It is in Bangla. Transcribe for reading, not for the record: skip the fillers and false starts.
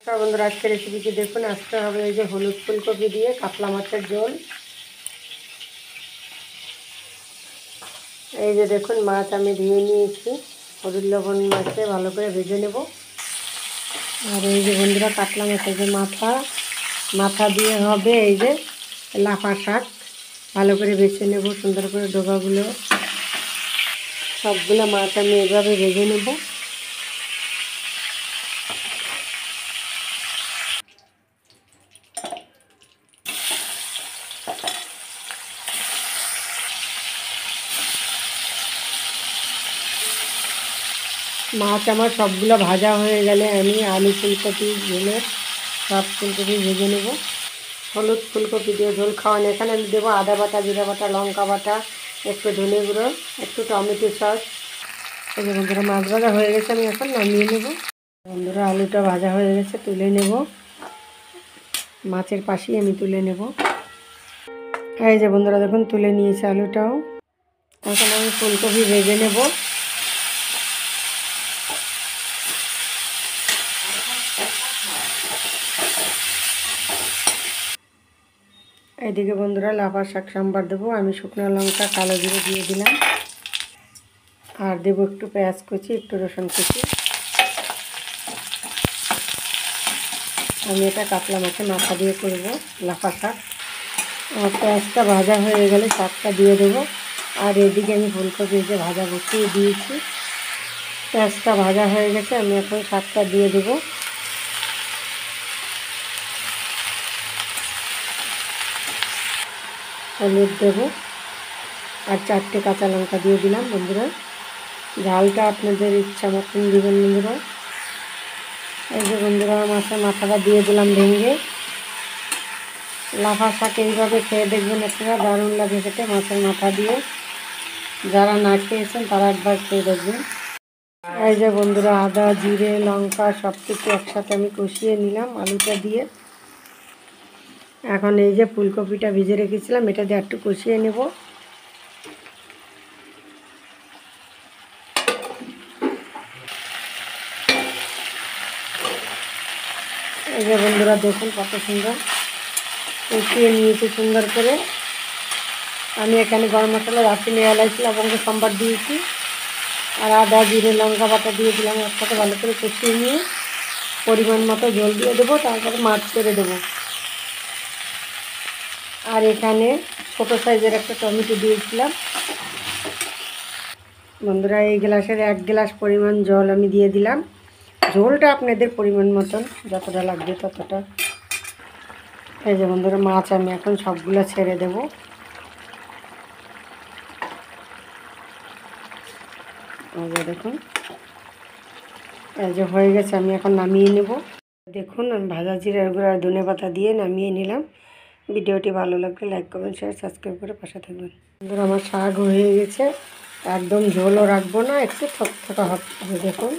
বন্ধুরা আজকের রেসিপিটি দেখুন। আজকে হবে এই যে হলুদ ফুলকপি দিয়ে কাতলা মাছের ঝোল। এই যে দেখুন মাছ আমি ধুয়ে নিয়েছি, হলুদ লবণ মাছে ভালো করে ভেজে নেব। আর এই যে বন্ধুরা কাতলা মাছের যে মাথা দিয়ে হবে এই যে লাফা শাক, ভালো করে বেছে নেব সুন্দর করে ডোবাগুলো। সবগুলো মাছ আমি এভাবে ভেজে নেব। মাছ আমার সবগুলো ভাজা হয়ে গেলে আমি আলু ফুলকপি ঝোলের সব ফুলকপি ভেজে নেব। হলুদ ফুলকপি দিয়ে ঝোল খাওয়ান। এখানে আমি দেবো আদা বাটা, জিরা বাটা, লঙ্কা বাটা, একটু ধনে গুঁড়ো, একটু টমেটো সস। এই যে বন্ধুরা মাছ ভাজা হয়ে গেছে, আমি এখন নামিয়ে নেব। বন্ধুরা আলুটা ভাজা হয়ে গেছে, তুলে নেব। মাছের পাশেই আমি তুলে নেব। এই যে বন্ধুরা দেখুন তুলে নিয়েছি আলুটাও। এখন আমি ফুলকপি ভেজে নেব। এইদিকে বন্ধুরা লাফা শাক সম্বার দেবো। আমি শুকনো লঙ্কা, কালো জিরে দিয়ে দিলাম, আর দেবো একটু পেঁয়াজ কুচি, একটু রসুন কুচি। আমি এটা কাতলা মাছের মাথা দিয়ে করব লাফা শাক। আর পেঁয়াজটা ভাজা হয়ে গেলে শাকটা দিয়ে দেবো। আর এদিকে আমি ফুলকপি যে ভাজা বসিয়ে দিয়েছি, পেঁয়াজটা ভাজা হয়ে গেছে, আমি এখন শাকটা দিয়ে দেবো। হলুদ দেবো আর 4টে কাঁচা লঙ্কা দিয়ে দিলাম। বন্ধুরা ঝালটা আপনাদের ইচ্ছা মতন দেবেন বন্ধুরা। এই যে বন্ধুরা মাছের মাথাটা দিয়ে দিলাম ভেঙে। লাফা শাক এইভাবে খেয়ে দেখবেন আপনারা, দারুণ লাগে খেতে মাছের মাথা দিয়ে। যারা না খেয়েছেন তারা একবার খেয়ে দেখবেন। এই যে বন্ধুরা আদা, জিরে, লঙ্কা সব কিছু একসাথে আমি কষিয়ে নিলাম আলুটা দিয়ে। এখন এই যে ফুলকপিটা ভিজে রেখেছিলাম, এটা দিয়ে একটু কষিয়ে নেব। এই যে বন্ধুরা দেখুন কত সুন্দর কষিয়ে নিয়েছি সুন্দর করে। আমি এখানে গরম মশলা, দারচিনি, এলাচি, লবঙ্গ সম্বার দিয়েছি, আর আদা, জিরে, লঙ্কা বাটা দিয়ে দিলাম। একসাথে ভালো করে কষিয়ে নিয়ে পরিমাণ মতো জল দিয়ে দেবো, তারপরে মাছ ছেড়ে দেবো। আর এখানে ছোটো সাইজের একটা টমেটো দিয়েছিলাম। বন্ধুরা এই গ্লাসের 1 গ্লাস পরিমাণ জল আমি দিয়ে দিলাম। ঝোলটা আপনাদের পরিমাণ মতন যতটা লাগবে ততটা। এই যে বন্ধুরা মাছ আমি এখন সবগুলো ছেড়ে দেব। এই যে দেখুন এই যে হয়ে গেছে, আমি এখন নামিয়ে নেব। দেখুন আমি ভাজা জিরার গুঁড়ো আর ধনেপাতা দিয়ে নামিয়ে নিলাম। ভিডিওটি ভালো লাগলে লাইক, কমেন্ট, শেয়ার, সাবস্ক্রাইব করে পাশে থাকবেন। বন্ধুরা আমার শাক হয়ে গেছে, একদম ঝোলও রাখবো না, একটু থকথকা হবে। দেখুন।